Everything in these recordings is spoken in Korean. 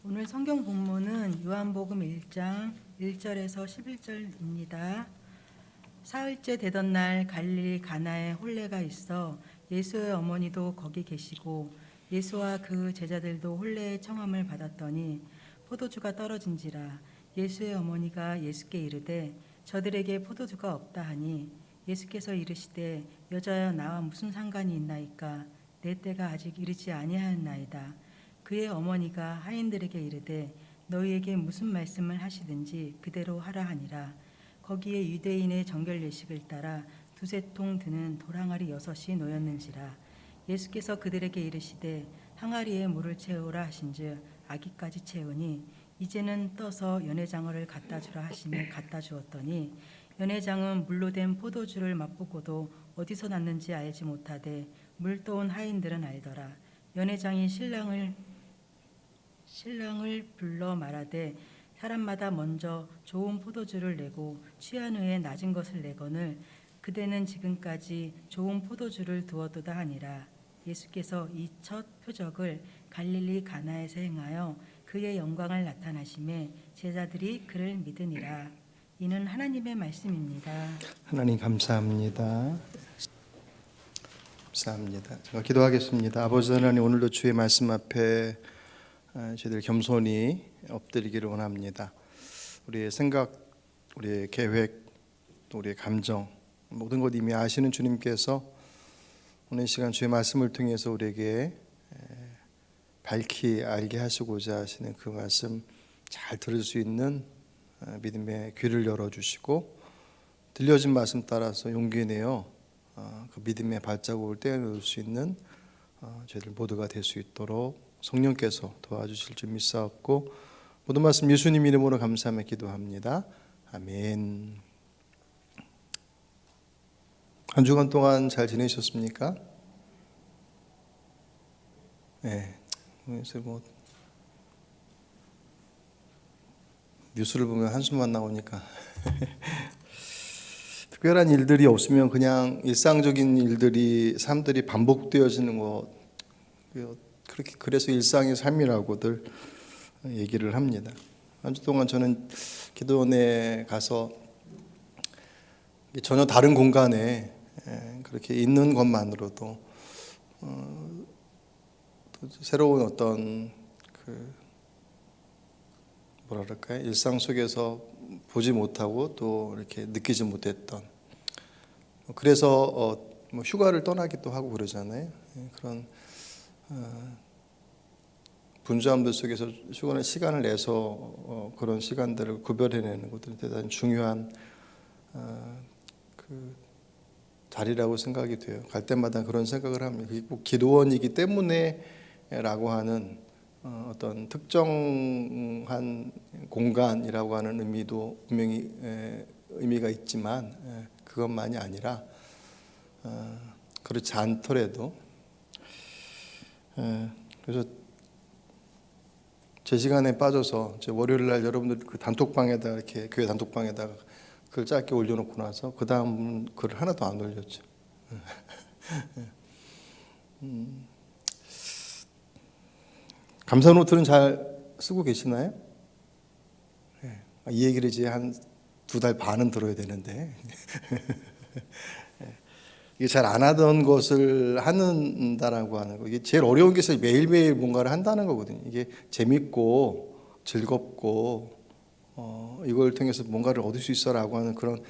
오늘 성경 본문은 요한복음 1장 1절에서 11절입니다. 사흘째 되던 날 갈릴리 가나에 혼례가 있어 예수의 어머니도 거기 계시고 예수와 그 제자들도 혼례의 청함을 받았더니 포도주가 떨어진지라. 예수의 어머니가 예수께 이르되 저들에게 포도주가 없다 하니 예수께서 이르시되 여자여 나와 무슨 상관이 있나이까? 내 때가 아직 이르지 아니하였나이다. 그의 어머니가 하인들에게 이르되 너희에게 무슨 말씀을 하시든지 그대로 하라 하니라. 거기에 유대인의 정결 예식을 따라 두세 통 드는 돌항아리 6이 놓였는지라. 예수께서 그들에게 이르시되 항아리에 물을 채우라 하신즉 아기까지 채우니 이제는 떠서 연회장어를 갖다 주라 하시며 갖다 주었더니 연회장은 물로 된 포도주를 맛보고도 어디서 났는지 알지 못하되 물 떠온 하인들은 알더라. 연회장이 신랑을 불러 말하되 사람마다 먼저 좋은 포도주를 내고 취한 후에 낮은 것을 내거늘 그대는 지금까지 좋은 포도주를 두었도다 하니라. 예수께서 이 첫 표적을 갈릴리 가나에서 행하여 그의 영광을 나타나심에 제자들이 그를 믿으니라. 이는 하나님의 말씀입니다. 하나님 감사합니다. 감사합니다. 제가 기도하겠습니다. 아버지 하나님, 오늘도 주의 말씀 앞에 저희들 겸손히 엎드리기를 원합니다. 우리의 생각, 우리의 계획, 또 우리의 감정, 모든 것 이미 아시는 주님께서 오늘 시간 주의 말씀을 통해서 우리에게 밝히 알게 하시고자 하시는 그 말씀 잘 들을 수 있는 믿음의 귀를 열어주시고, 들려진 말씀 따라서 용기 내어 그 믿음의 발자국을 떼어놓을 수 있는 저희들 모두가 될 수 있도록 성령께서 도와주실 줄 믿사옵고, 모든 말씀 예수님 이름으로 감사하며 기도합니다. 아멘. 한 주간 동안 잘 지내셨습니까? 네. 그래서 뉴스를 보면 한숨만 나오니까 특별한 일들이 없으면 그냥 일상적인 일들이 사람들이 반복되어지는 것, 그렇게 그래서 일상의 삶이라고들 얘기를 합니다. 한 주 동안 저는 기도원에 가서 전혀 다른 공간에 그렇게 있는 것만으로도 새로운 어떤 뭐랄까요, 일상 속에서 보지 못하고 또 이렇게 느끼지 못했던, 그래서 휴가를 떠나기도 하고 그러잖아요. 그런 분주함들 속에서 휴가는 시간을 내서 그런 시간들을 구별해내는 것들이 대단히 중요한 그 자리라고 생각이 돼요. 갈 때마다 그런 생각을 합니다. 꼭 기도원이기 때문에라고 하는 어떤 특정한 공간이라고 하는 의미도 분명히 의미가 있지만 그것만이 아니라 그렇지 않더라도, 그래서 제 시간에 빠져서 제 월요일 날 여러분들 그 단톡방에다 이렇게 교회 단톡방에다가 글 짧게 올려놓고 나서 그 다음 글을 하나도 안 올렸죠. 감사 노트는 잘 쓰고 계시나요? 이 얘기를 이제 한 2달 반은 들어야 되는데 이게 잘 안 하던 것을 한다라고 하는 거, 이게 제일 어려운 게 매일매일 뭔가를 한다는 거거든요. 이게 재밌고 즐겁고 이걸 통해서 뭔가를 얻을 수 있어라고 하는 그런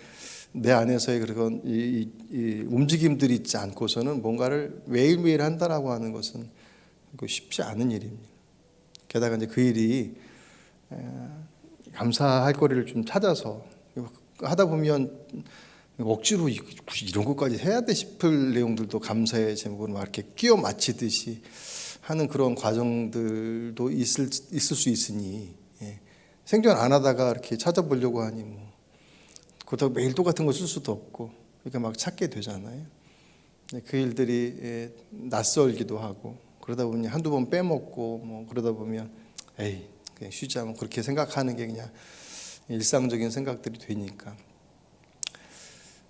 내 안에서의 그런 이 움직임들이 있지 않고서는 뭔가를 매일매일 한다라고 하는 것은 쉽지 않은 일입니다. 게다가 이제 그 일이 감사할 거리를 좀 찾아서 하다 보면 억지로 이런 것까지 해야 돼 싶을 내용들도 감사의 제목으로 막 이렇게 끼워 맞히듯이 하는 그런 과정들도 있을 수 있으니, 생존 안 하다가 이렇게 찾아보려고 하니 그렇다고 매일 똑같은 거 쓸 수도 없고, 그러니까 막 찾게 되잖아요. 그 일들이 낯설기도 하고, 그러다 보면 한두 번 빼먹고 그러다 보면 에이 그냥 쉬자 그렇게 생각하는 게 그냥 일상적인 생각들이 되니까.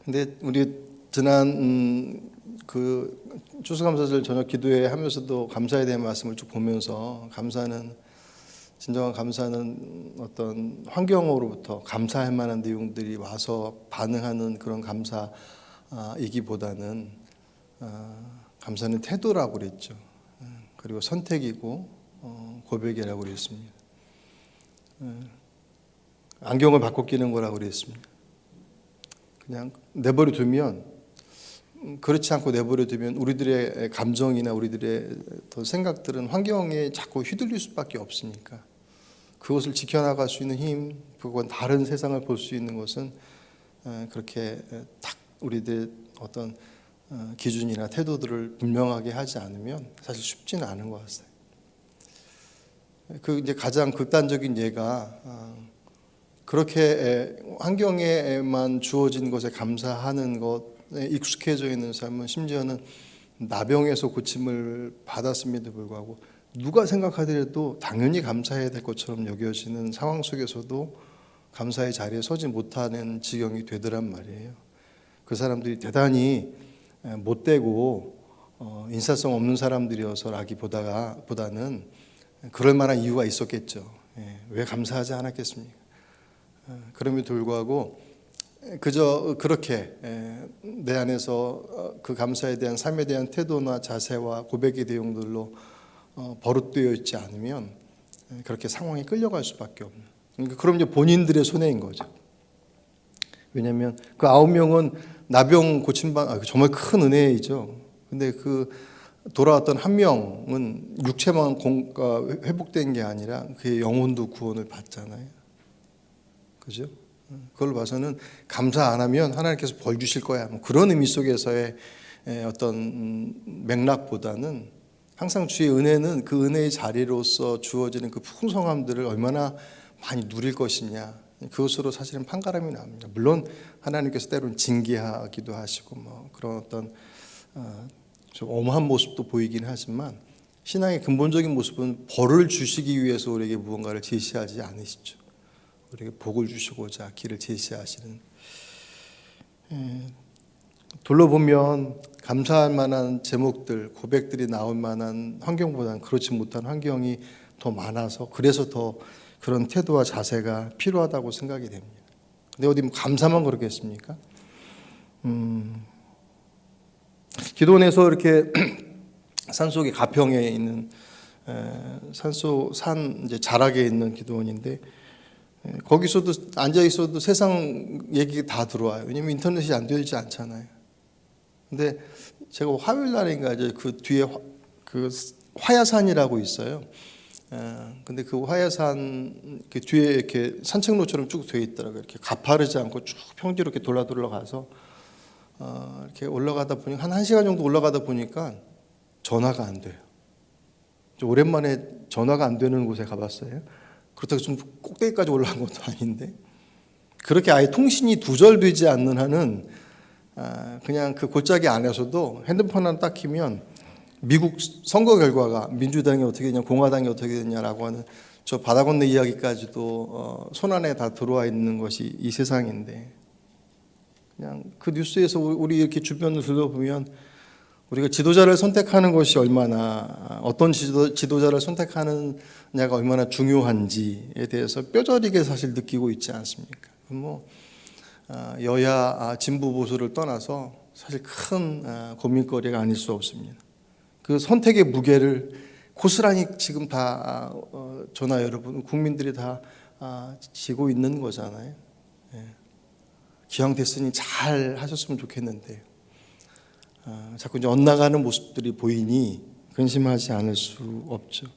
근데 우리 지난 그 추수감사절 저녁 기도회 하면서도 감사에 대한 말씀을 쭉 보면서, 감사는 진정한 감사는 어떤 환경으로부터 감사할 만한 내용들이 와서 반응하는 그런 감사이기보다는 감사는 태도라고 그랬죠. 그리고 선택이고 고백이라고 그랬습니다. 안경을 바꿔 끼는 거라고 그랬습니다. 그냥 내버려 두면, 그렇지 않고 내버려 두면 우리들의 감정이나 우리들의 생각들은 환경에 자꾸 휘둘릴 수밖에 없으니까 그것을 지켜나갈 수 있는 힘, 그건 다른 세상을 볼 수 있는 것은 그렇게 딱 우리들의 어떤 기준이나 태도들을 분명하게 하지 않으면 사실 쉽지는 않은 것 같아요. 그 이제 가장 극단적인 예가 그렇게 환경에만 주어진 것에 감사하는 것에 익숙해져 있는 삶은 심지어는 나병에서 고침을 받았음에도 불구하고 누가 생각하더라도 당연히 감사해야 될 것처럼 여겨지는 상황 속에서도 감사의 자리에 서지 못하는 지경이 되더란 말이에요. 그 사람들이 대단히 못되고 인사성 없는 사람들이어서라기보다는 그럴 만한 이유가 있었겠죠. 왜 감사하지 않았겠습니까? 그럼에도 불구하고 그저 그렇게 내 안에서 그 감사에 대한 삶에 대한 태도나 자세와 고백의 내용들로 버릇되어 있지 않으면 그렇게 상황에 끌려갈 수밖에 없는. 그러니까 그럼 이제 본인들의 손해인 거죠. 왜냐하면 그 9명은 나병 고침받 정말 큰 은혜이죠. 근데 그 돌아왔던 한 명은 육체만 회복된 게 아니라 그의 영혼도 구원을 받잖아요. 그죠? 그걸 봐서는 감사 안 하면 하나님께서 벌 주실 거야. 뭐 그런 의미 속에서의 어떤 맥락보다는 항상 주의 은혜는 그 은혜의 자리로서 주어지는 그 풍성함들을 얼마나 많이 누릴 것이냐. 그것으로 사실은 판가름이 납니다. 물론 하나님께서 때로는 징계하기도 하시고 뭐 그런 어떤 좀 엄한 모습도 보이긴 하지만 신앙의 근본적인 모습은 벌을 주시기 위해서 우리에게 무언가를 제시하지 않으시죠. 우리에게 복을 주시고자 길을 제시하시는. 둘러보면 감사할 만한 제목들, 고백들이 나올 만한 환경보다는 그렇지 못한 환경이 더 많아서 그래서 더 그런 태도와 자세가 필요하다고 생각이 됩니다. 근데 어디 뭐 감사만 그러겠습니까? 기도원에서 이렇게 산속의 가평에 있는 산 이제 자락에 있는 기도원인데 거기서도 앉아 있어도 세상 얘기 다 들어와요. 왜냐면 인터넷이 안 되지 않잖아요. 근데 제가 화요일 날인가 이제 그 뒤에 그 화야산이라고 있어요. 근데 그 화야산 그 뒤에 이렇게 산책로처럼 쭉 되어 있더라고요. 이렇게 가파르지 않고 쭉 평지로 이렇게 돌아 가서 이렇게 올라가다 보니 한 1시간 정도 올라가다 보니까 전화가 안 돼요. 오랜만에 전화가 안 되는 곳에 가봤어요. 그렇다고 좀 꼭대기까지 올라간 것도 아닌데 그렇게 아예 통신이 두절되지 않는 한은 그냥 그 골짜기 안에서도 핸드폰 하나 딱 키면 미국 선거 결과가 민주당이 어떻게 되냐 공화당이 어떻게 되냐라고 하는 저 바다 건너 이야기까지도 손안에 다 들어와 있는 것이 이 세상인데 그냥 그 뉴스에서 우리 이렇게 주변을 둘러보면 우리가 지도자를 선택하는 것이 얼마나 어떤 지도자를 선택하느냐가 얼마나 중요한지에 대해서 뼈저리게 사실 느끼고 있지 않습니까? 뭐 여야 진보 보수를 떠나서 사실 큰 고민거리가 아닐 수 없습니다. 그 선택의 무게를 고스란히 지금 다 저나 여러분 국민들이 다 지고 있는 거잖아요. 기왕 됐으니 잘 하셨으면 좋겠는데 자꾸 이제 엇나가는 모습들이 보이니 근심하지 않을 수 없죠.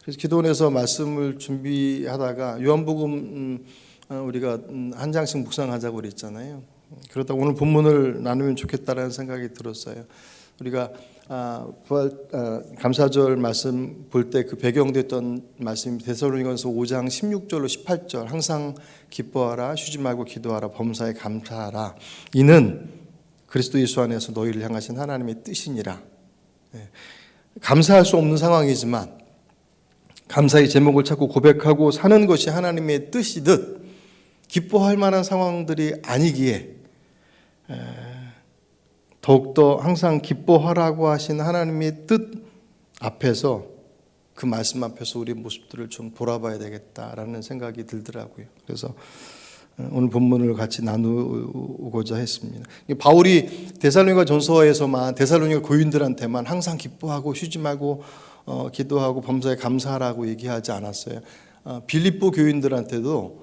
그래서 기도원에서 말씀을 준비하다가 요한복음 우리가 한 장씩 묵상하자고 그랬잖아요. 그러다 오늘 본문을 나누면 좋겠다라는 생각이 들었어요. 우리가 부활 감사절 말씀 볼 때 그 배경됐던 말씀이 데살로니가서 5장 16절로 18절 항상 기뻐하라 쉬지 말고 기도하라 범사에 감사하라 이는 그리스도 예수 안에서 너희를 향하신 하나님의 뜻이니라. 감사할 수 없는 상황이지만 감사의 제목을 찾고 고백하고 사는 것이 하나님의 뜻이듯 기뻐할 만한 상황들이 아니기에 더욱더 항상 기뻐하라고 하신 하나님의 뜻 앞에서 그 말씀 앞에서 우리 모습들을 좀 돌아봐야 되겠다라는 생각이 들더라고요. 그래서 오늘 본문을 같이 나누고자 했습니다. 바울이 데살로니가 전서에서만 데살로니가 교인들한테만 항상 기뻐하고 쉬지 말고 기도하고 범사에 감사하라고 얘기하지 않았어요. 빌립보 교인들한테도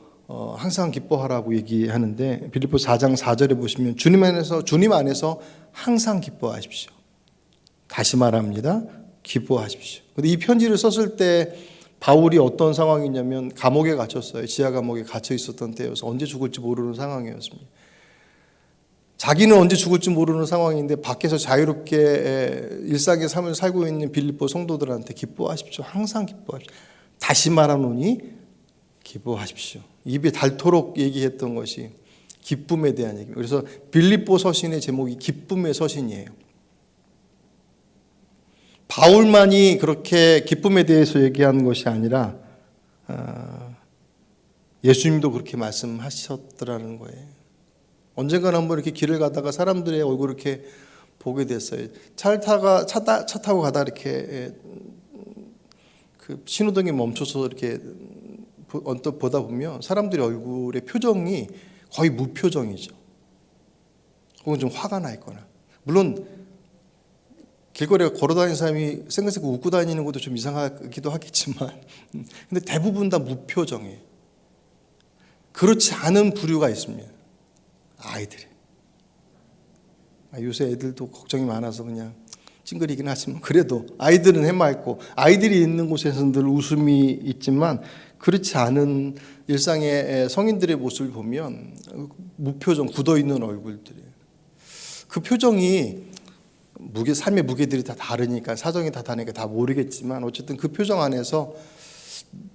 항상 기뻐하라고 얘기하는데 빌립보 4장 4절에 보시면 주님 안에서 항상 기뻐하십시오. 다시 말합니다. 기뻐하십시오. 근데 이 편지를 썼을 때 바울이 어떤 상황이냐면 감옥에 갇혔어요. 지하 감옥에 갇혀 있었던 때여서 언제 죽을지 모르는 상황이었습니다. 자기는 언제 죽을지 모르는 상황인데 밖에서 자유롭게 일상의 삶을 살고 있는 빌립보 성도들한테 기뻐하십시오. 항상 기뻐하십시오. 다시 말하노니 기뻐하십시오. 입이 닳도록 얘기했던 것이 기쁨에 대한 얘기입니다. 그래서 빌립보 서신의 제목이 기쁨의 서신이에요. 바울만이 그렇게 기쁨에 대해서 얘기하는 것이 아니라 예수님도 그렇게 말씀하셨더라는 거예요. 언젠가는 한번 이렇게 길을 가다가 사람들의 얼굴을 이렇게 보게 됐어요. 차 타고 가다 이렇게 그 신호등에 멈춰서 이렇게 언뜻 보다 보면 사람들의 얼굴의 표정이 거의 무표정이죠. 혹은 좀 화가 나 있거나. 물론 길거리에 걸어다니는 사람이 생각생각 웃고 다니는 것도 좀 이상하기도 하겠지만 근데 대부분 다 무표정이에요. 그렇지 않은 부류가 있습니다. 아이들이. 요새 애들도 걱정이 많아서 그냥 찡그리긴 하지만 그래도 아이들은 해맑고 아이들이 있는 곳에서는 늘 웃음이 있지만 그렇지 않은 일상의 성인들의 모습을 보면 무표정, 굳어있는 얼굴들이에요. 그 표정이 삶의 무게들이 다 다르니까 사정이 다 다르니까 다 모르겠지만 어쨌든 그 표정 안에서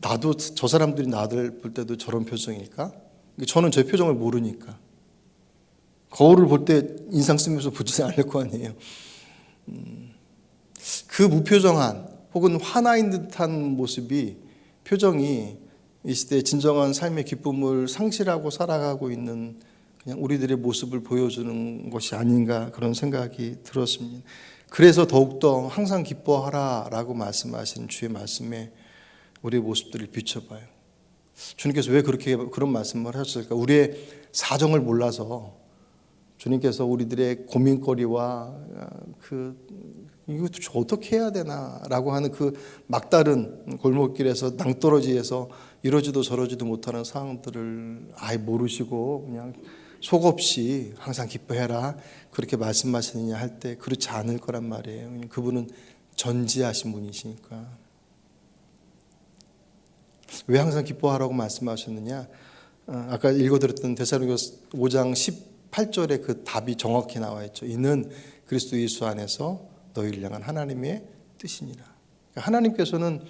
나도 저 사람들이 나를 볼 때도 저런 표정일까? 저는 제 표정을 모르니까 거울을 볼 때 인상 쓰면서 보지 않을 거 아니에요. 그 무표정한 혹은 화나 있는 듯한 모습이 표정이 이 시대의 진정한 삶의 기쁨을 상실하고 살아가고 있는 그냥 우리들의 모습을 보여주는 것이 아닌가 그런 생각이 들었습니다. 그래서 더욱더 항상 기뻐하라라고 말씀하신 주의 말씀에 우리의 모습들을 비춰봐요. 주님께서 왜 그런 말씀을 하셨을까? 우리의 사정을 몰라서 주님께서 우리들의 고민거리와 이것도 어떻게 해야 되나라고 하는 그 막다른 골목길에서 낭떠러지에서 이러지도 저러지도 못하는 상황들을 아예 모르시고 그냥 속없이 항상 기뻐해라 그렇게 말씀하시느냐 할 때 그렇지 않을 거란 말이에요. 그분은 전지하신 분이시니까. 왜 항상 기뻐하라고 말씀하셨느냐? 아까 읽어드렸던 데살로니가서 5장 18절에 그 답이 정확히 나와 있죠. 이는 그리스도 예수 안에서 너희를 향한 하나님의 뜻이니라. 하나님께서는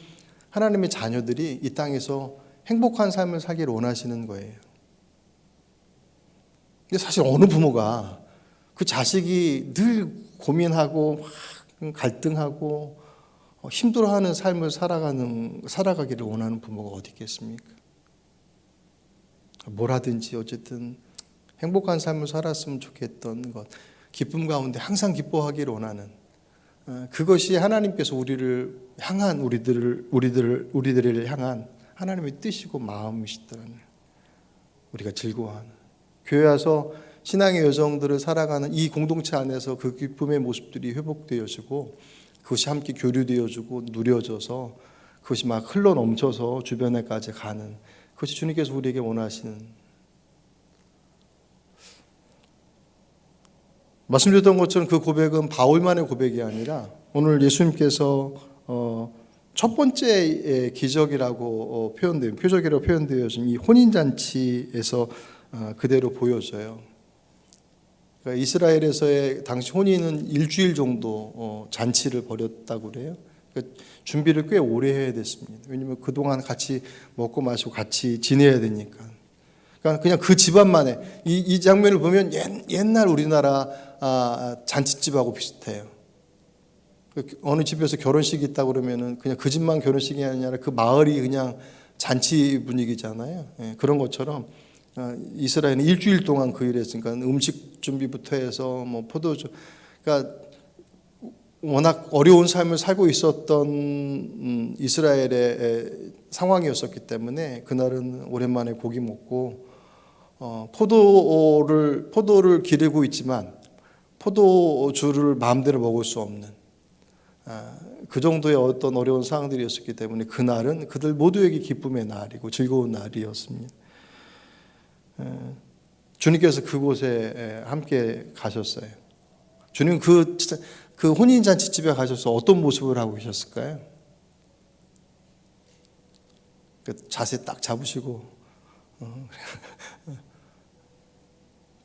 하나님의 자녀들이 이 땅에서 행복한 삶을 살기를 원하시는 거예요. 근데 사실 어느 부모가 그 자식이 늘 고민하고 갈등하고 힘들어하는 삶을 살아가기를 원하는 부모가 어디 있겠습니까? 뭘 하든지 어쨌든 행복한 삶을 살았으면 좋겠던 것, 기쁨 가운데 항상 기뻐하기를 원하는 그것이 하나님께서 우리를 향한 우리들을 향한 하나님의 뜻이고 마음이시더라는 우리가 즐거워하는. 교회 와서 신앙의 여정들을 살아가는 이 공동체 안에서 그 기쁨의 모습들이 회복되어지고 그것이 함께 교류되어지고 누려져서 그것이 막 흘러 넘쳐서 주변에까지 가는 그것이 주님께서 우리에게 원하시는. 말씀드렸던 것처럼 그 고백은 바울만의 고백이 아니라 오늘 예수님께서 첫 번째 기적이라고 표적이라고 이 혼인잔치에서 그대로 보여져요. 그러니까 이스라엘에서의 당시 혼인은 일주일 정도 잔치를 벌였다고 그래요. 그러니까 준비를 꽤 오래 해야 됐습니다. 왜냐하면 그동안 같이 먹고 마시고 같이 지내야 되니까. 그러니까 그냥 그 집안만에 이 장면을 보면 옛날 우리나라 잔치집하고 비슷해요. 어느 집에서 결혼식이 있다고 그러면은 그냥 그 집만 결혼식이 아니라 그 마을이 그냥 잔치 분위기잖아요. 그런 것처럼 이스라엘은 일주일 동안 그 일을 했으니까 음식 준비부터 해서 뭐 포도주, 그러니까 워낙 어려운 삶을 살고 있었던 이스라엘의 상황이었었기 때문에 그날은 오랜만에 고기 먹고 포도를 기르고 있지만 포도주를 마음대로 먹을 수 없는 그 정도의 어떤 어려운 상황들이었기 때문에 그날은 그들 모두에게 기쁨의 날이고 즐거운 날이었습니다. 주님께서 그곳에 함께 가셨어요. 주님 그 혼인잔치집에 가셔서 어떤 모습을 하고 계셨을까요? 그 자세 딱 잡으시고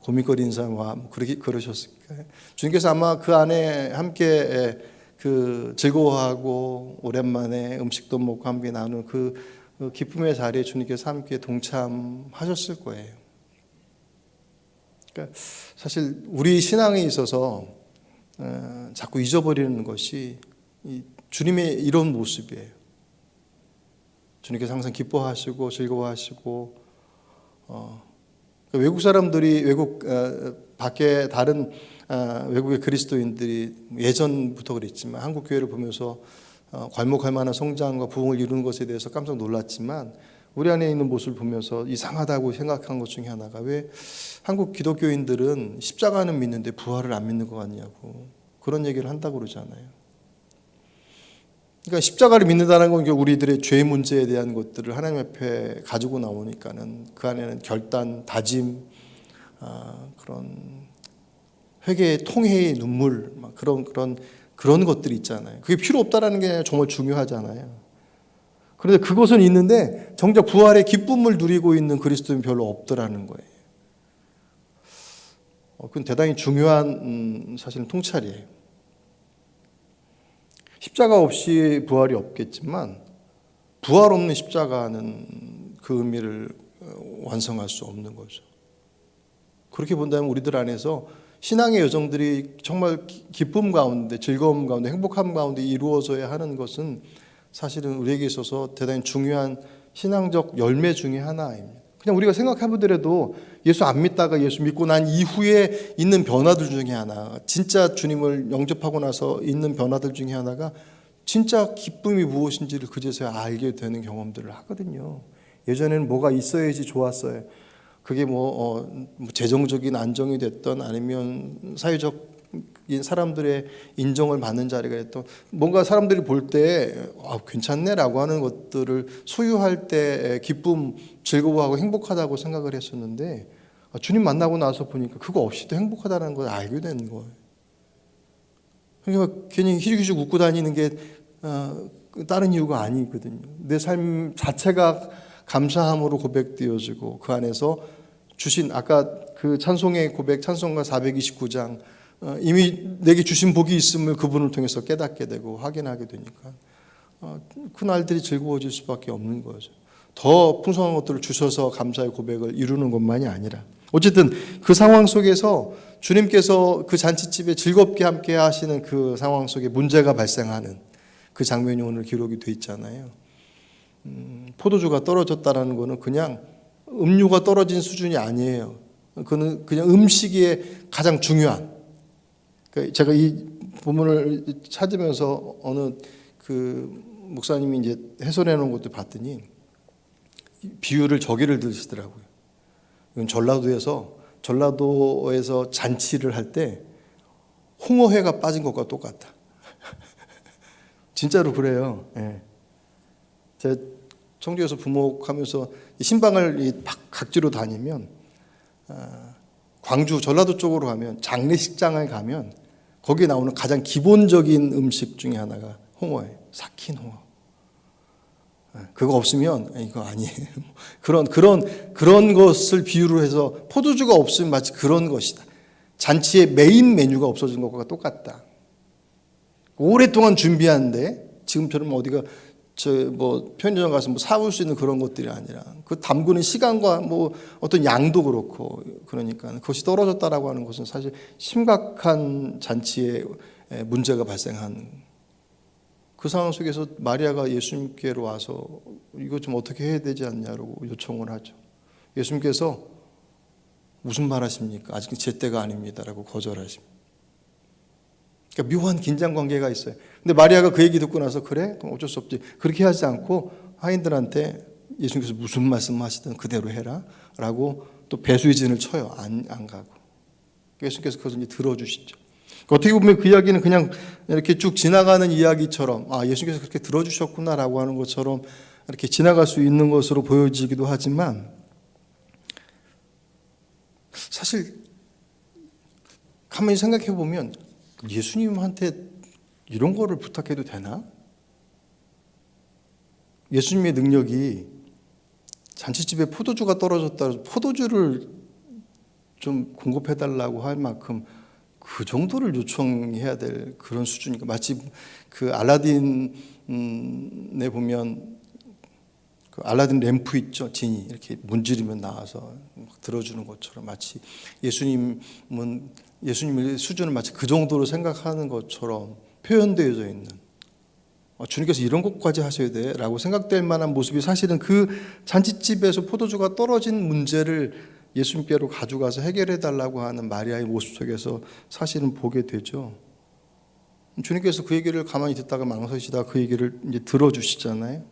고민거리는 사람과 그렇게 그러셨을까요? 주님께서 아마 그 안에 함께 그 즐거워하고 오랜만에 음식도 먹고 함께 나누는 그 기쁨의 자리에 주님께서 함께 동참하셨을 거예요. 그러니까 사실 우리 신앙에 있어서 자꾸 잊어버리는 것이 주님의 이런 모습이에요. 주님께서 항상 기뻐하시고 즐거워하시고 외국 사람들이 밖에 다른 외국의 그리스도인들이 예전부터 그랬지만 한국 교회를 보면서 괄목할 만한 성장과 부흥을 이루는 것에 대해서 깜짝 놀랐지만 우리 안에 있는 모습을 보면서 이상하다고 생각한 것 중에 하나가 왜 한국 기독교인들은 십자가는 믿는데 부활을 안 믿는 것 같냐고 그런 얘기를 한다고 그러잖아요. 그러니까 십자가를 믿는다는 건 우리들의 죄 문제에 대한 것들을 하나님 앞에 가지고 나오니까는 그 안에는 결단, 다짐, 그런 회개의 통회의 눈물, 그런 것들이 있잖아요. 그게 필요 없다라는 게 정말 중요하잖아요. 그런데 그것은 있는데 정작 부활의 기쁨을 누리고 있는 그리스도인 별로 없더라는 거예요. 그건 대단히 중요한 사실은 통찰이에요. 십자가 없이 부활이 없겠지만 부활 없는 십자가는 그 의미를 완성할 수 없는 거죠. 그렇게 본다면 우리들 안에서 신앙의 여정들이 정말 기쁨 가운데, 즐거움 가운데, 행복함 가운데 이루어져야 하는 것은 사실은 우리에게 있어서 대단히 중요한 신앙적 열매 중에 하나입니다. 그냥 우리가 생각해보더라도 예수 안 믿다가 예수 믿고 난 이후에 있는 변화들 중에 하나, 진짜 주님을 영접하고 나서 있는 변화들 중에 하나가 진짜 기쁨이 무엇인지를 그제서야 알게 되는 경험들을 하거든요. 예전에는 뭐가 있어야지 좋았어요. 그게 재정적인 안정이 됐던 아니면 사회적 사람들의 인정을 받는 자리가 됐던 뭔가 사람들이 볼 때 괜찮네라고 하는 것들을 소유할 때 기쁨, 즐거워하고 행복하다고 생각을 했었는데 주님 만나고 나서 보니까 그거 없이도 행복하다는 걸 알게 되는 거예요. 그러니까 괜히 희죽희죽 웃고 다니는 게 다른 이유가 아니거든요. 내 삶 자체가 감사함으로 고백되어지고 그 안에서 주신 아까 그 찬송의 고백 찬송가 429장 이미 내게 주신 복이 있음을 그분을 통해서 깨닫게 되고 확인하게 되니까 그 날들이 즐거워질 수밖에 없는 거죠. 더 풍성한 것들을 주셔서 감사의 고백을 이루는 것만이 아니라 어쨌든 그 상황 속에서 주님께서 그 잔치집에 즐겁게 함께 하시는 그 상황 속에 문제가 발생하는 그 장면이 오늘 기록이 돼 있잖아요. 포도주가 떨어졌다라는 거는 그냥 음료가 떨어진 수준이 아니에요. 그는 그냥 음식의 가장 중요한. 제가 이 본문을 찾으면서 어느 그 목사님이 이제 해설해 놓은 것도 봤더니 비유를 저기를 드시더라고요. 이건 전라도에서 잔치를 할 때 홍어회가 빠진 것과 똑같다. 진짜로 그래요. 예. 제가 청주에서 부목하면서 신방을 각지로 다니면 광주 전라도 쪽으로 가면 장례식장을 가면 거기에 나오는 가장 기본적인 음식 중에 하나가 홍어예요. 삭힌 홍어. 그거 없으면 이거 아니에요. 그런 것을 비유로 해서 포도주가 없으면 마치 그런 것이다. 잔치의 메인 메뉴가 없어진 것과 똑같다. 오랫동안 준비하는데 지금처럼 어디가 편의점 가서 사올 수 있는 그런 것들이 아니라 그 담그는 시간과 어떤 양도 그렇고 그러니까 그것이 떨어졌다라고 하는 것은 사실 심각한 잔치에 문제가 발생한 그 상황 속에서 마리아가 예수님께로 와서 이거 좀 어떻게 해야 되지 않냐고 요청을 하죠. 예수님께서 무슨 말 하십니까? 아직 제 때가 아닙니다라고 거절하십니다. 그러니까 묘한 긴장 관계가 있어요. 근데 마리아가 그 얘기 듣고 나서 그래? 그럼 어쩔 수 없지. 그렇게 하지 않고 하인들한테 예수님께서 무슨 말씀하시든 그대로 해라 라고 또 배수의 진을 쳐요. 안 가고. 예수님께서 그것을 이제 들어주시죠. 어떻게 보면 그 이야기는 그냥 이렇게 쭉 지나가는 이야기처럼 예수님께서 그렇게 들어주셨구나라고 하는 것처럼 이렇게 지나갈 수 있는 것으로 보여지기도 하지만 사실 가만히 생각해 보면 예수님한테 이런 거를 부탁해도 되나? 예수님의 능력이 잔치집에 포도주가 떨어졌다, 포도주를 좀 공급해달라고 할 만큼 그 정도를 요청해야 될 그런 수준이니까 마치 그 알라딘에 보면 그 알라딘 램프 있죠, 진이 이렇게 문지르면 나와서 막 들어주는 것처럼 마치 예수님의 수준을 마치 그 정도로 생각하는 것처럼 표현되어져 있는 주님께서 이런 것까지 하셔야 돼라고 생각될 만한 모습이 사실은 그 잔치집에서 포도주가 떨어진 문제를 예수님께로 가져가서 해결해 달라고 하는 마리아의 모습 속에서 사실은 보게 되죠. 주님께서 그 얘기를 가만히 듣다가 망설이시다가 그 얘기를 이제 들어주시잖아요.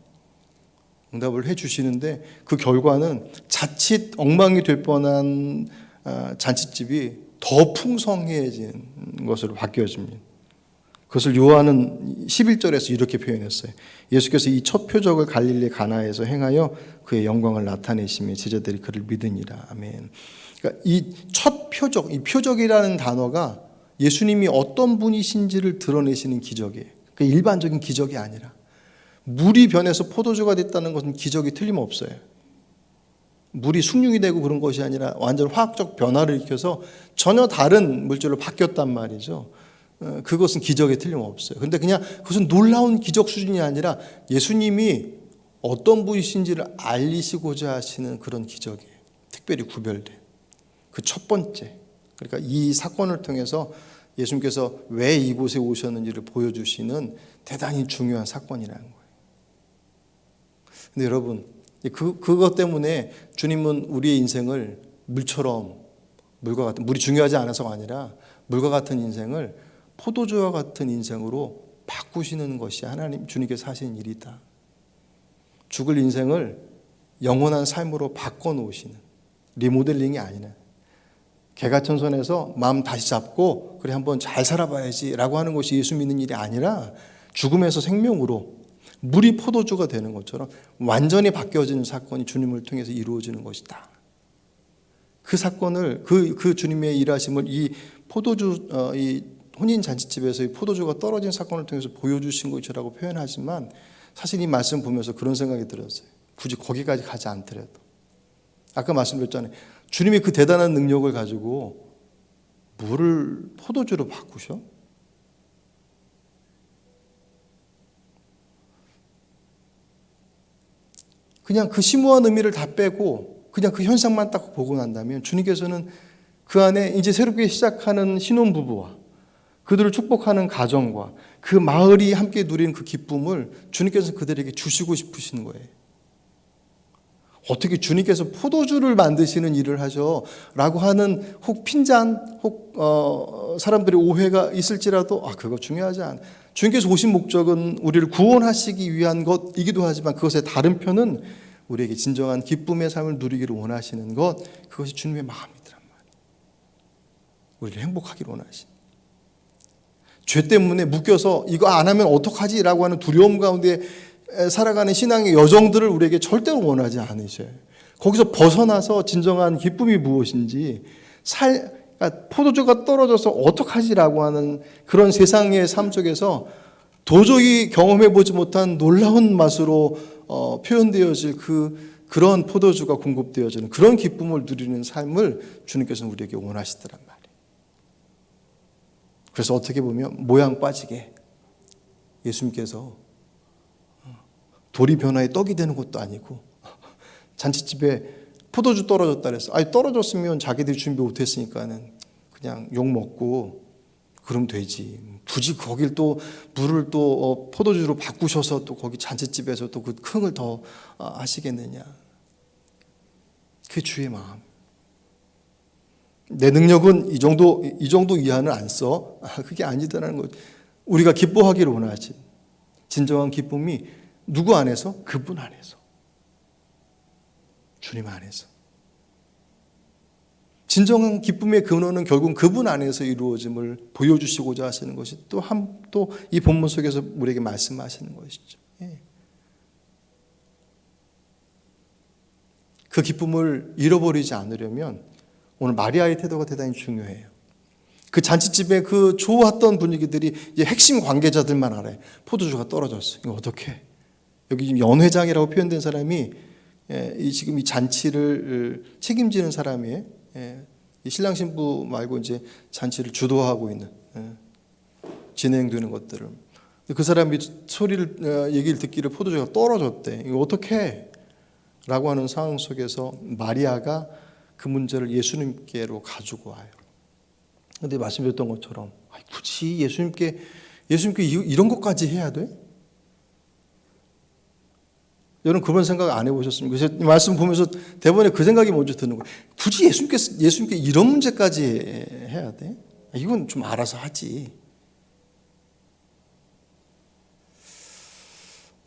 응답을 해주시는데 그 결과는 자칫 엉망이 될 뻔한 잔치집이 더 풍성해진 것으로 바뀌어집니다. 그것을 요한은 11절에서 이렇게 표현했어요. 예수께서 이 첫 표적을 갈릴리 가나에서 행하여 그의 영광을 나타내시며 제자들이 그를 믿으니라. 아멘. 그러니까 이 첫 표적, 이 표적이라는 단어가 예수님이 어떤 분이신지를 드러내시는 기적이에요. 그 일반적인 기적이 아니라 물이 변해서 포도주가 됐다는 것은 기적이 틀림없어요. 물이 숭늉이 되고 그런 것이 아니라 완전 화학적 변화를 일으켜서 전혀 다른 물질로 바뀌었단 말이죠. 그것은 기적에 틀림없어요. 근데 그냥 그것은 놀라운 기적 수준이 아니라 예수님이 어떤 분이신지를 알리시고자 하시는 그런 기적이에요. 특별히 구별된 그 첫 번째. 그러니까 이 사건을 통해서 예수님께서 왜 이곳에 오셨는지를 보여주시는 대단히 중요한 사건이라는 거예요. 근데 여러분, 그것 때문에 주님은 우리의 인생을 물과 같은, 물이 중요하지 않아서가 아니라 물과 같은 인생을 포도주와 같은 인생으로 바꾸시는 것이 하나님 주님께서 하신 일이다. 죽을 인생을 영원한 삶으로 바꿔놓으시는 리모델링이 아니라 개가천선에서 마음 다시 잡고 그래 한번 잘 살아봐야지 라고 하는 것이 예수 믿는 일이 아니라 죽음에서 생명으로 물이 포도주가 되는 것처럼 완전히 바뀌어지는 사건이 주님을 통해서 이루어지는 것이다. 그 사건을 그 주님의 일하심을 이 포도주 이 혼인 잔치집에서 포도주가 떨어진 사건을 통해서 보여주신 것이라고 표현하지만 사실 이 말씀 보면서 그런 생각이 들었어요. 굳이 거기까지 가지 않더라도 아까 말씀드렸잖아요. 주님이 그 대단한 능력을 가지고 물을 포도주로 바꾸셔? 그냥 그 심오한 의미를 다 빼고 그냥 그 현상만 딱 보고 난다면 주님께서는 그 안에 이제 새롭게 시작하는 신혼부부와 그들을 축복하는 가정과 그 마을이 함께 누리는 그 기쁨을 주님께서 그들에게 주시고 싶으신 거예요. 어떻게 주님께서 포도주를 만드시는 일을 하셔? 라고 하는 혹 핀잔, 혹 사람들의 오해가 있을지라도 그거 중요하지 않아. 주님께서 오신 목적은 우리를 구원하시기 위한 것이기도 하지만 그것의 다른 편은 우리에게 진정한 기쁨의 삶을 누리기를 원하시는 것, 그것이 주님의 마음이더란 말이에요. 우리를 행복하기를 원하시는. 죄 때문에 묶여서 이거 안 하면 어떡하지? 라고 하는 두려움 가운데 살아가는 신앙의 여정들을 우리에게 절대로 원하지 않으셔요. 거기서 벗어나서 진정한 기쁨이 무엇인지 그러니까 포도주가 떨어져서 어떡하지라고 하는 그런 세상의 삶 속에서 도저히 경험해보지 못한 놀라운 맛으로 표현되어질 그런 포도주가 공급되어지는 그런 기쁨을 누리는 삶을 주님께서는 우리에게 원하시더란 말이에요. 그래서 어떻게 보면 모양 빠지게 예수님께서 돌이 변화에 떡이 되는 것도 아니고 잔치집에 포도주 떨어졌다 그랬어. 떨어졌으면 자기들이 준비 못했으니까는 그냥 욕 먹고 그러면 되지. 굳이 거길 또 물을 또 포도주로 바꾸셔서 또 거기 잔치집에서 또 그 흥을 더 하시겠느냐. 그게 주의 마음. 내 능력은 이 정도 이하는 안 써. 그게 아니다라는 거. 우리가 기뻐하기를 원하지. 진정한 기쁨이 누구 안에서? 그분 안에서. 주님 안에서. 진정한 기쁨의 근원은 결국 그분 안에서 이루어짐을 보여주시고자 하시는 것이 또 이 본문 속에서 우리에게 말씀하시는 것이죠. 예. 그 기쁨을 잃어버리지 않으려면 오늘 마리아의 태도가 대단히 중요해요. 그 잔치집에 그 좋았던 분위기들이 이제 핵심 관계자들만 알아요. 포도주가 떨어졌어요. 이거 어떻게? 여기 지금 연회장이라고 표현된 사람이 지금 이 잔치를 책임지는 사람이에요. 이 신랑 신부 말고 이제 잔치를 주도하고 있는 진행되는 것들을. 그 사람이 얘기를 듣기를 포도주가 떨어졌대. 이거 어떻게? 라고 하는 상황 속에서 마리아가 그 문제를 예수님께로 가지고 와요. 그런데 말씀드렸던 것처럼 굳이 예수님께 이런 것까지 해야 돼? 여러분 그런 생각 안 해보셨습니까? 그래서 말씀 보면서 대본에 그 생각이 먼저 드는 거예요. 굳이 예수님께 이런 문제까지 해야 돼? 이건 좀 알아서 하지.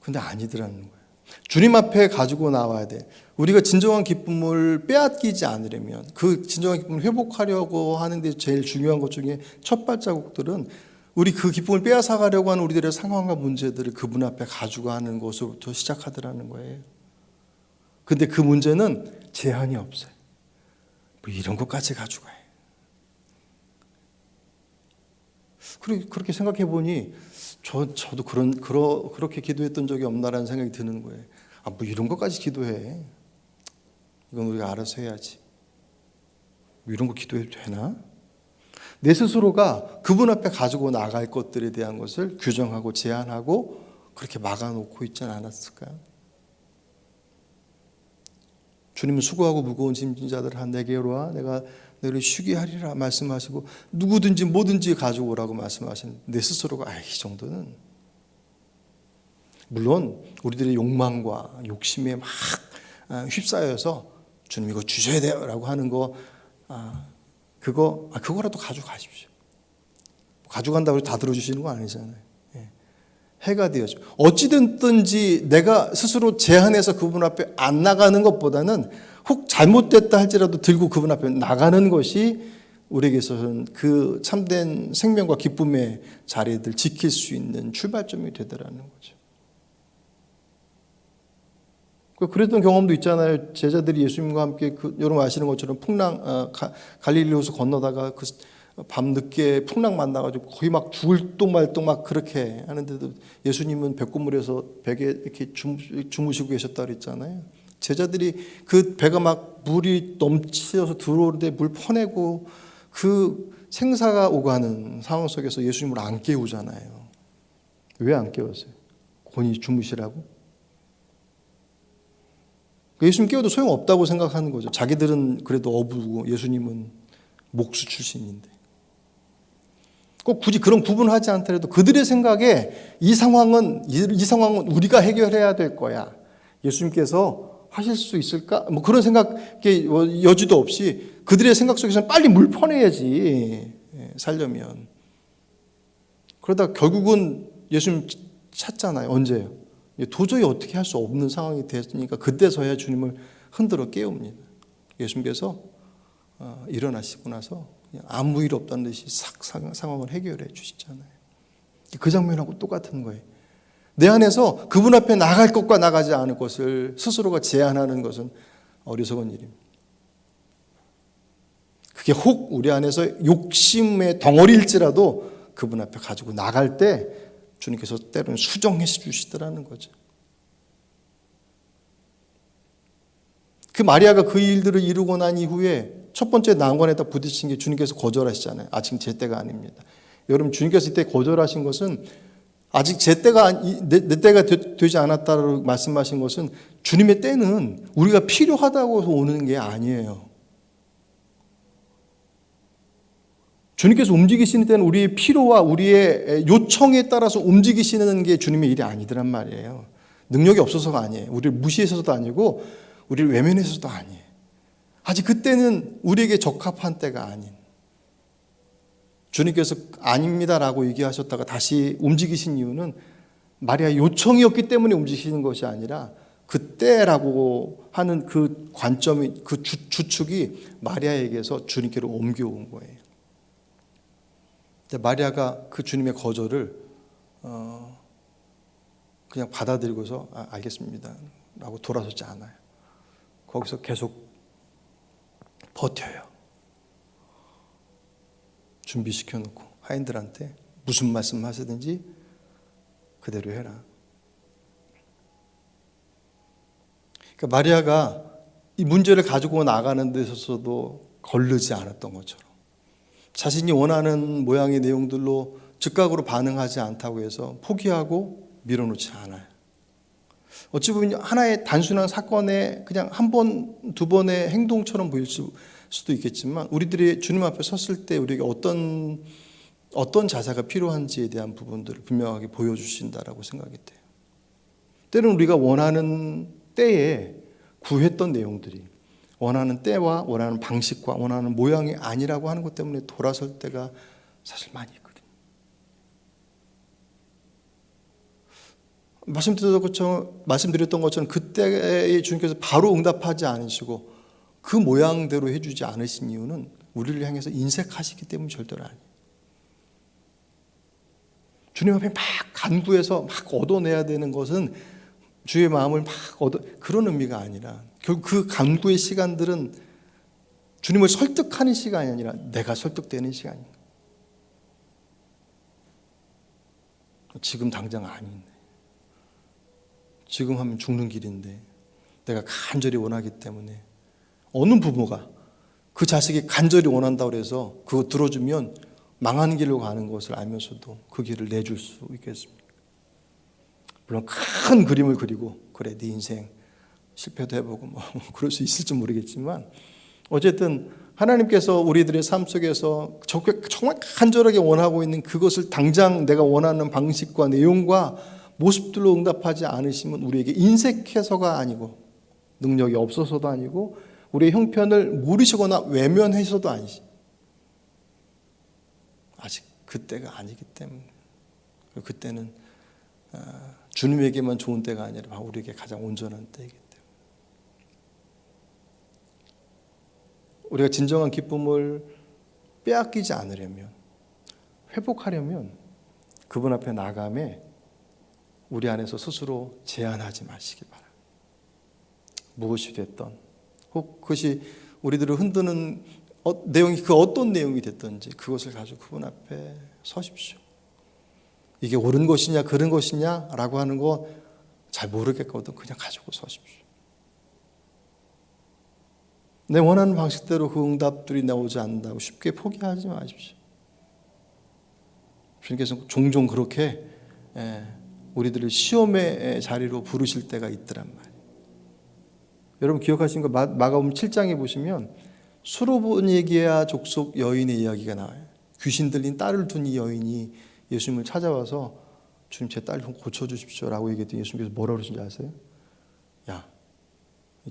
근데 아니더라는 거예요. 주님 앞에 가지고 나와야 돼. 우리가 진정한 기쁨을 빼앗기지 않으려면, 그 진정한 기쁨을 회복하려고 하는데 제일 중요한 것 중에 첫 발자국들은 우리 그 기쁨을 빼앗아가려고 하는 우리들의 상황과 문제들을 그분 앞에 가지고 가는 것으로부터 시작하더라는 거예요. 근데 그 문제는 제한이 없어요. 뭐 이런 것까지 가져가요. 그렇게 생각해 보니 저도 그렇게 기도했던 적이 없나라는 생각이 드는 거예요. 뭐 이런 것까지 기도해. 이건 우리가 알아서 해야지. 뭐 이런 거 기도해도 되나? 내 스스로가 그분 앞에 가지고 나갈 것들에 대한 것을 규정하고 제한하고 그렇게 막아놓고 있지는 않았을까요? 주님은 수고하고 무거운 짐진 자들 내게로 와 내가 너를 쉬게 하리라 말씀하시고 누구든지 뭐든지 가지고 오라고 말씀하시는 내 스스로가 이 정도는 물론 우리들의 욕망과 욕심에 막 휩싸여서 주님 이거 주셔야 돼요 라고 하는 거 그거라도 가져가십시오. 가져간다고 다 들어주시는 거 아니잖아요. 해가 되어죠. 어찌됐든지 내가 스스로 제한해서 그분 앞에 안 나가는 것보다는 혹 잘못됐다 할지라도 들고 그분 앞에 나가는 것이 우리에게서는 그 참된 생명과 기쁨의 자리들 지킬 수 있는 출발점이 되더라는 거죠. 그랬던 경험도 있잖아요. 제자들이 예수님과 함께 여러분 아시는 것처럼 갈릴리 호수 건너다가 그 밤늦게 풍랑 만나가지고 거의 막 죽을 똥말똥 막 그렇게 하는데도 예수님은 백고물에서 베개 이렇게 주무시고 계셨다 그랬잖아요. 제자들이 그 배가 막 물이 넘치어서 들어오는데 물 퍼내고 그 생사가 오가는 상황 속에서 예수님을 안 깨우잖아요. 왜 안 깨웠어요? 곤히 주무시라고? 예수님 깨워도 소용없다고 생각하는 거죠. 자기들은 그래도 어부고 예수님은 목수 출신인데. 꼭 굳이 그런 구분을 하지 않더라도 그들의 생각에 이 상황은 우리가 해결해야 될 거야. 예수님께서 하실 수 있을까? 뭐 그런 생각의 여지도 없이 그들의 생각 속에서는 빨리 물 퍼내야지 살려면. 그러다 결국은 예수님 찾잖아요. 언제요? 도저히 어떻게 할 수 없는 상황이 됐으니까 그때서야 주님을 흔들어 깨웁니다. 예수님께서 일어나시고 나서 아무 일 없다는 듯이 싹 상황을 해결해 주시잖아요. 그 장면하고 똑같은 거예요. 내 안에서 그분 앞에 나갈 것과 나가지 않을 것을 스스로가 제한하는 것은 어리석은 일입니다. 그게 혹 우리 안에서 욕심의 덩어리일지라도 그분 앞에 가지고 나갈 때 주님께서 때로는 수정해 주시더라는 거죠. 그 마리아가 그 일들을 이루고 난 이후에 첫 번째 난관에다 부딪힌 게 주님께서 거절하시잖아요. 아직 제 때가 아닙니다. 여러분 주님께서 이때 거절하신 것은 아직 내 때가 되지 않았다고 말씀하신 것은 주님의 때는 우리가 필요하다고 오는 게 아니에요. 주님께서 움직이시는 때는 우리의 필요와 우리의 요청에 따라서 움직이시는 게 주님의 일이 아니더란 말이에요. 능력이 없어서가 아니에요. 우리를 무시해서도 아니고 우리를 외면해서도 아니에요. 아직 그때는 우리에게 적합한 때가 아닌, 주님께서 아닙니다라고 얘기하셨다가 다시 움직이신 이유는 마리아의 요청이었기 때문에 움직이시는 것이 아니라 그때라고 하는 그 관점이, 그 주축이 마리아에게서 주님께로 옮겨온 거예요. 마리아가 그 주님의 거절을 그냥 받아들이고서 알겠습니다 라고 돌아서지 않아요. 거기서 계속 버텨요. 준비시켜놓고 하인들한테 무슨 말씀 하시든지 그대로 해라. 그러니까 마리아가 이 문제를 가지고 나가는 데 있어서도 거르지 않았던 것처럼 자신이 원하는 모양의 내용들로 즉각으로 반응하지 않다고 해서 포기하고 밀어놓지 않아요. 어찌 보면 하나의 단순한 사건의 그냥 한 번, 두 번의 행동처럼 보일 수도 있겠지만 우리들이 주님 앞에 섰을 때 우리에게 어떤 자세가 필요한지에 대한 부분들을 분명하게 보여주신다라고 생각이 돼요. 때로는 우리가 원하는 때에 구했던 내용들이 원하는 때와 원하는 방식과 원하는 모양이 아니라고 하는 것 때문에 돌아설 때가 사실 많이 있거든요. 말씀드렸던 것처럼 그때의 주님께서 바로 응답하지 않으시고 그 모양대로 해주지 않으신 이유는 우리를 향해서 인색하시기 때문이 절대로 아니에요. 주님 앞에 막 간구해서 막 얻어내야 되는 것은 주의 마음을 막 그런 의미가 아니라 결국 그 간구의 시간들은 주님을 설득하는 시간이 아니라 내가 설득되는 시간입니다. 지금 당장 아닌데, 지금 하면 죽는 길인데 내가 간절히 원하기 때문에 어느 부모가 그 자식이 간절히 원한다고 해서 그거 들어주면 망하는 길로 가는 것을 알면서도 그 길을 내줄 수 있겠습니까? 물론 큰 그림을 그리고 그래 네 인생 실패도 해보고 뭐 그럴 수 있을지 모르겠지만 어쨌든 하나님께서 우리들의 삶 속에서 정말 간절하게 원하고 있는 그것을 당장 내가 원하는 방식과 내용과 모습들로 응답하지 않으시면 우리에게 인색해서가 아니고 능력이 없어서도 아니고 우리의 형편을 모르시거나 외면해서도 아니지. 아직 그때가 아니기 때문에 그때는 주님에게만 좋은 때가 아니라 우리에게 가장 온전한 때이기 때문에 우리가 진정한 기쁨을 빼앗기지 않으려면 회복하려면 그분 앞에 나아감에 우리 안에서 스스로 제한하지 마시기 바랍니다. 무엇이 됐던 혹 그것이 우리들을 흔드는 내용이 그 어떤 내용이 됐든지 그것을 가지고 그분 앞에 서십시오. 이게 옳은 것이냐 그른 것이냐 라고 하는 거 잘 모르겠거든. 그냥 가지고 서십시오. 내 원하는 방식대로 그 응답들이 나오지 않는다고 쉽게 포기하지 마십시오. 주님께서 종종 그렇게 우리들을 시험의 자리로 부르실 때가 있더란 말이에요. 여러분 기억하시는 거 마가복음 7장에 보시면 수로보니게아 족속 여인의 이야기가 나와요. 귀신 들린 딸을 둔 이 여인이 예수님을 찾아와서 주님 제 딸 좀 고쳐주십시오 라고 얘기했더니 예수님께서 뭐라고 그러신지 아세요? 야,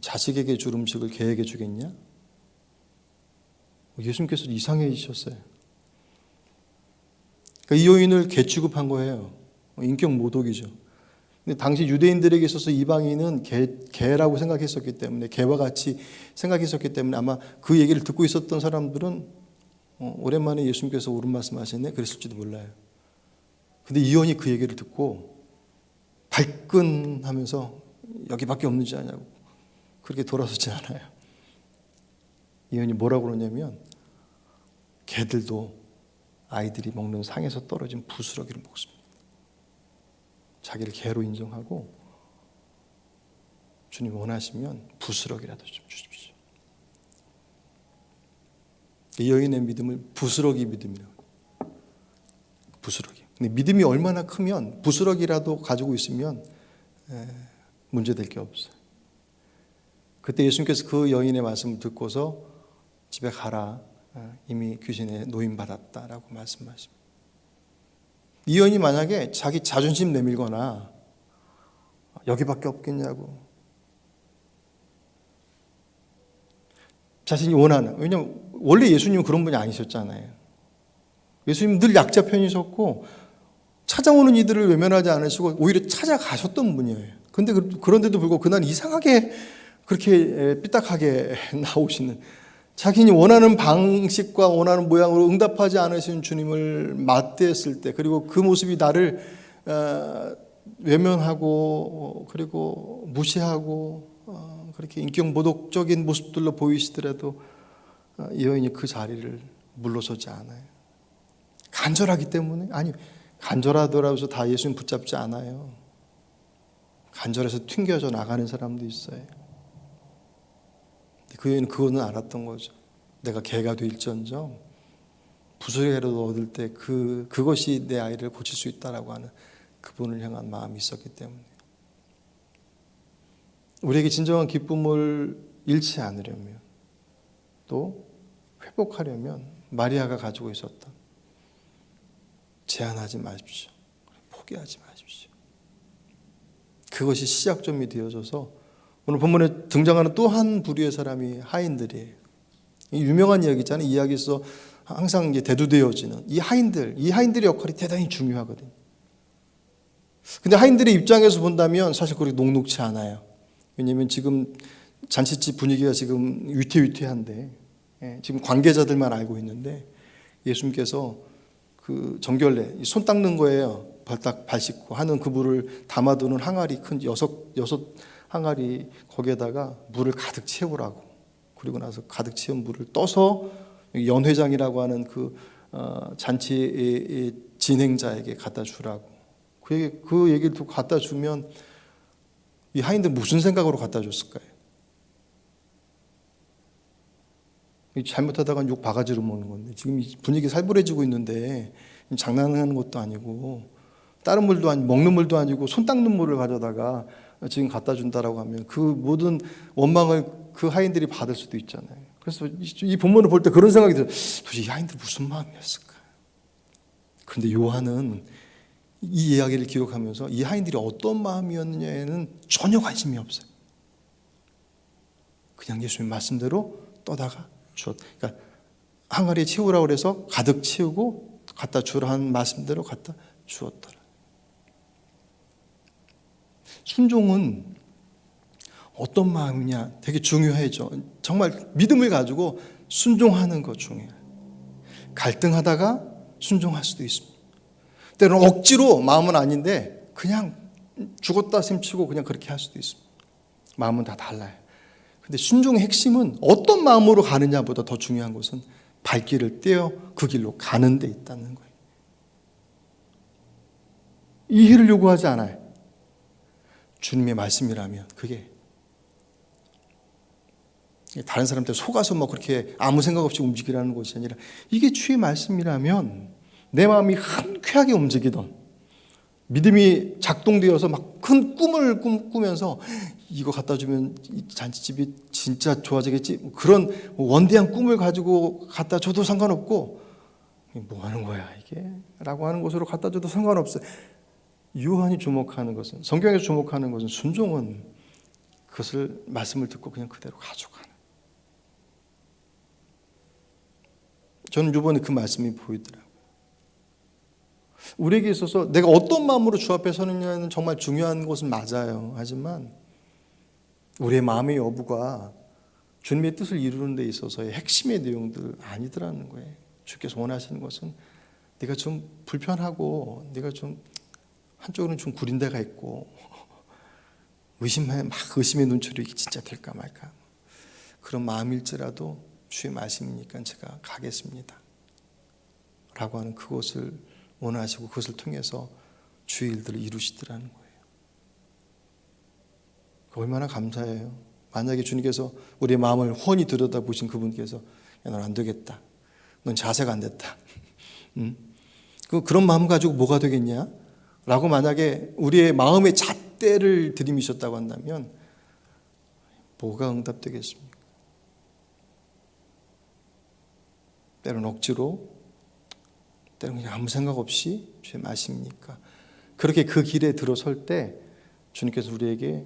자식에게 줄 음식을 개에게 주겠냐? 예수님께서 이상해지셨어요. 그러니까 이 여인을 개 취급한 거예요. 인격 모독이죠. 근데 당시 유대인들에게 있어서 이방인은 개라고 생각했었기 때문에 개와 같이 생각했었기 때문에 아마 그 얘기를 듣고 있었던 사람들은 오랜만에 예수님께서 옳은 말씀하시네 그랬을지도 몰라요. 근데 이 여인이 그 얘기를 듣고 발끈하면서 여기밖에 없는지 아냐고 그렇게 돌아서지 않아요. 이 여인이 뭐라고 그러냐면 개들도 아이들이 먹는 상에서 떨어진 부스러기를 먹습니다. 자기를 개로 인정하고 주님 원하시면 부스러기라도 좀 주십시오. 이 여인의 믿음을 부스러기 믿음이라고. 부스러기. 근데 믿음이 얼마나 크면 부스러기라도 가지고 있으면 문제될 게 없어요. 그때 예수님께서 그 여인의 말씀을 듣고서 집에 가라. 이미 귀신에 노임받았다라고 말씀하십니다. 이 여인이 만약에 자기 자존심 내밀거나 여기밖에 없겠냐고 자신이 원하는. 왜냐하면 원래 예수님은 그런 분이 아니셨잖아요. 예수님은 늘 약자 편이셨고 찾아오는 이들을 외면하지 않으시고 오히려 찾아가셨던 분이에요. 그런데도 불구하고 그날 이상하게 그렇게 삐딱하게 나오시는, 자신이 원하는 방식과 원하는 모양으로 응답하지 않으신 주님을 맞대했을 때, 그리고 그 모습이 나를 외면하고 그리고 무시하고 그렇게 인격모독적인 모습들로 보이시더라도 이 여인이 그 자리를 물러서지 않아요. 간절하기 때문에? 아니, 간절하더라도 다 예수님 붙잡지 않아요. 간절해서 튕겨져 나가는 사람도 있어요. 그 여인은 그거는 알았던 거죠. 내가 개가 될지언정 부스러기라도 얻을 때 그것이 내 아이를 고칠 수 있다라고 하는 그분을 향한 마음이 있었기 때문에. 우리에게 진정한 기쁨을 잃지 않으려면, 또 회복하려면 마리아가 가지고 있었던 제한하지 마십시오. 포기하지 마십시오. 그것이 시작점이 되어져서 오늘 본문에 등장하는 또 한 부류의 사람이 하인들이에요. 이 유명한 이야기잖아요. 이 이야기에서 항상 이제 대두되어지는 이 하인들의 역할이 대단히 중요하거든요. 근데 하인들의 입장에서 본다면 사실 그렇게 녹록치 않아요. 왜냐하면 지금 잔치집 분위기가 지금 위태위태한데, 지금 관계자들만 알고 있는데 예수님께서 그 정결례, 손 닦는 거예요. 발 씻고 하는 그 물을 담아두는 항아리, 큰 여섯 항아리, 거기에다가 물을 가득 채우라고. 그리고 나서 가득 채운 물을 떠서 연회장이라고 하는 그 잔치 진행자에게 갖다 주라고. 그 얘기를 또 갖다 주면 이 하인들 무슨 생각으로 갖다 줬을까요? 잘못하다가 욕 바가지로 먹는 건데, 지금 분위기 살벌해지고 있는데 장난하는 것도 아니고 다른 물도 아니고 먹는 물도 아니고 손 닦는 물을 가져다가 지금 갖다 준다라고 하면 그 모든 원망을 그 하인들이 받을 수도 있잖아요. 그래서 이 본문을 볼 때 그런 생각이 들어요. 도대체 이 하인들 무슨 마음이었을까? 그런데 요한은 이 이야기를 기록하면서 이 하인들이 어떤 마음이었느냐에는 전혀 관심이 없어요. 그냥 예수님 말씀대로 떠다가 그러니까 항아리에 채우라고 그래서 가득 채우고 갖다 주라 한 말씀대로 갖다 주었더라. 순종은 어떤 마음이냐 되게 중요해죠. 정말 믿음을 가지고 순종하는 거 중요해요. 갈등하다가 순종할 수도 있습니다. 때로는 억지로, 마음은 아닌데 그냥 죽었다 셈치고 그냥 그렇게 할 수도 있습니다. 마음은 다 달라요. 근데 순종의 핵심은 어떤 마음으로 가느냐보다 더 중요한 것은 발길을 떼어 그 길로 가는 데 있다는 거예요. 이해를 요구하지 않아요. 주님의 말씀이라면 그게 다른 사람들 속아서 뭐 그렇게 아무 생각 없이 움직이라는 것이 아니라 이게 주의 말씀이라면 내 마음이 흔쾌하게 움직이던, 믿음이 작동되어서 막 큰 꿈을 꾸면서 이거 갖다 주면 잔치집이 진짜 좋아지겠지, 그런 원대한 꿈을 가지고 갖다 줘도 상관없고, 뭐 하는 거야 이게? 라고 하는 것으로 갖다 줘도 상관없어요. 요한이 주목하는 것은, 성경에서 주목하는 것은 순종은 그것을 말씀을 듣고 그냥 그대로 가져가는. 저는 이번에 그 말씀이 보이더라고요. 우리에게 있어서 내가 어떤 마음으로 주 앞에 서느냐는 정말 중요한 것은 맞아요. 하지만 우리의 마음의 여부가 주님의 뜻을 이루는 데 있어서의 핵심의 내용들 아니더라는 거예요. 주께서 원하시는 것은 네가 좀 불편하고 네가 좀 한쪽으로는 좀 구린 데가 있고 의심의 눈초리 이게 진짜 될까 말까 그런 마음일지라도 주의 말씀이니까 제가 가겠습니다 라고 하는 그것을 원하시고 그것을 통해서 주의 일들을 이루시더라는 거예요. 얼마나 감사해요. 만약에 주님께서 우리의 마음을 훤히 들여다보신 그분께서 야, 넌 안 되겠다, 넌 자세가 안 됐다, 그런 마음 가지고 뭐가 되겠냐 라고 만약에 우리의 마음의 잣대를 들이미셨다고 한다면 뭐가 응답되겠습니까? 때로는 억지로, 때로는 그냥 아무 생각 없이 주의 말씀이니까 그렇게 그 길에 들어설 때 주님께서 우리에게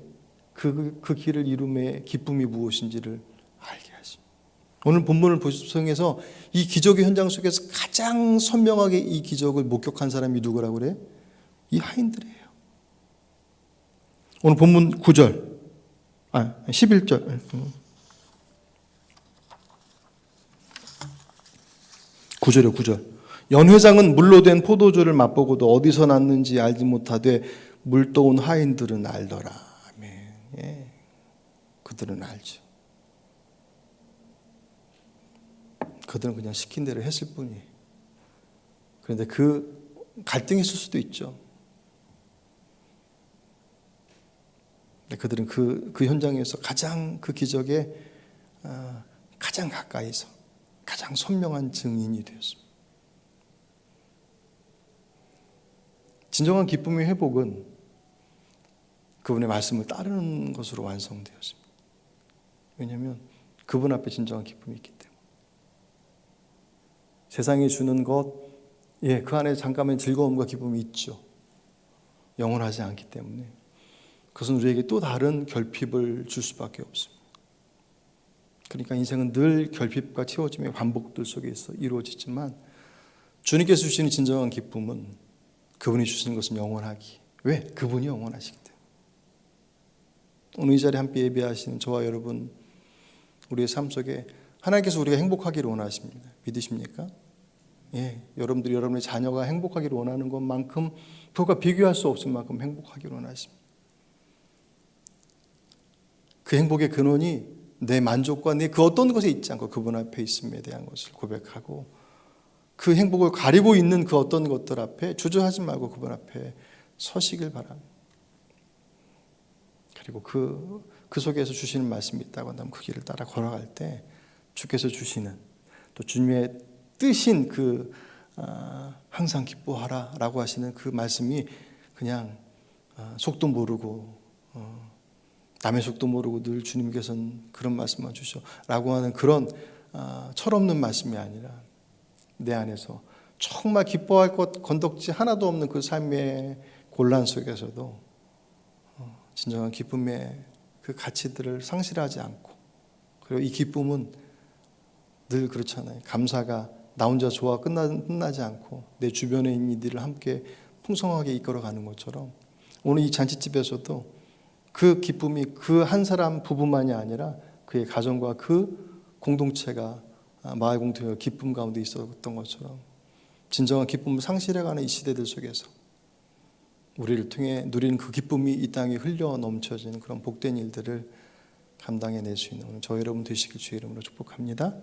그 길을 이룸의 기쁨이 무엇인지를 알게 하십니다. 오늘 본문을 통해서 이 기적의 현장 속에서 가장 선명하게 이 기적을 목격한 사람이 누구라고 그래요? 이 하인들이에요. 오늘 본문 9절, 11절. 9절이요, 9절. 연회장은 물로 된 포도주를 맛보고도 어디서 났는지 알지 못하되 물떠온 하인들은 알더라. 아멘. 예. 그들은 알죠. 그들은 그냥 시킨 대로 했을 뿐이에요. 그런데 그 갈등이 있을 수도 있죠. 근데 그들은 그 현장에서 가장 그 기적에 가장 가까이서 가장 선명한 증인이 되었습니다. 진정한 기쁨의 회복은 그분의 말씀을 따르는 것으로 완성되었습니다. 왜냐하면 그분 앞에 진정한 기쁨이 있기 때문에. 세상이 주는 것, 그 안에 잠깐의 즐거움과 기쁨이 있죠. 영원하지 않기 때문에 그것은 우리에게 또 다른 결핍을 줄 수밖에 없습니다. 그러니까 인생은 늘 결핍과 채워짐의 반복들 속에서 이루어지지만 주님께서 주시는 진정한 기쁨은 그분이 주시는 것은 영원하기. 왜? 그분이 영원하시기 때문에. 오늘 이 자리에 함께 예배하시는 저와 여러분, 우리의 삶 속에 하나님께서 우리가 행복하기를 원하십니다. 믿으십니까? 여러분들이 여러분의 자녀가 행복하기를 원하는 것만큼 그것과 비교할 수 없을 만큼 행복하기를 원하십니다. 그 행복의 근원이 내 만족과 내 그 어떤 것에 있지 않고 그분 앞에 있음에 대한 것을 고백하고 그 행복을 가리고 있는 그 어떤 것들 앞에 주저하지 말고 그분 앞에 서시길 바랍니다. 그리고 그 속에서 주시는 말씀이 있다고 한다면 그 길을 따라 걸어갈 때 주께서 주시는 또 주님의 뜻인 항상 기뻐하라 라고 하시는 그 말씀이 그냥 속도 모르고 남의 속도 모르고 늘 주님께서는 그런 말씀만 주셔 라고 하는 그런 철없는 말씀이 아니라 내 안에서 정말 기뻐할 것 건덕지 하나도 없는 그 삶의 곤란 속에서도 진정한 기쁨의 그 가치들을 상실하지 않고, 그리고 이 기쁨은 늘 그렇잖아요. 감사가 나 혼자 좋아 끝나지 않고 내 주변에 있는 이들을 함께 풍성하게 이끌어가는 것처럼 오늘 이 잔치집에서도 그 기쁨이 그 한 사람 부부만이 아니라 그의 가정과 그 공동체가 마을 공동체가 기쁨 가운데 있었던 것처럼 진정한 기쁨을 상실해가는 이 시대들 속에서 우리를 통해 누리는 그 기쁨이 이 땅에 흘러 넘쳐지는 그런 복된 일들을 감당해낼 수 있는 오늘 저희 여러분 되시길 주의 이름으로 축복합니다.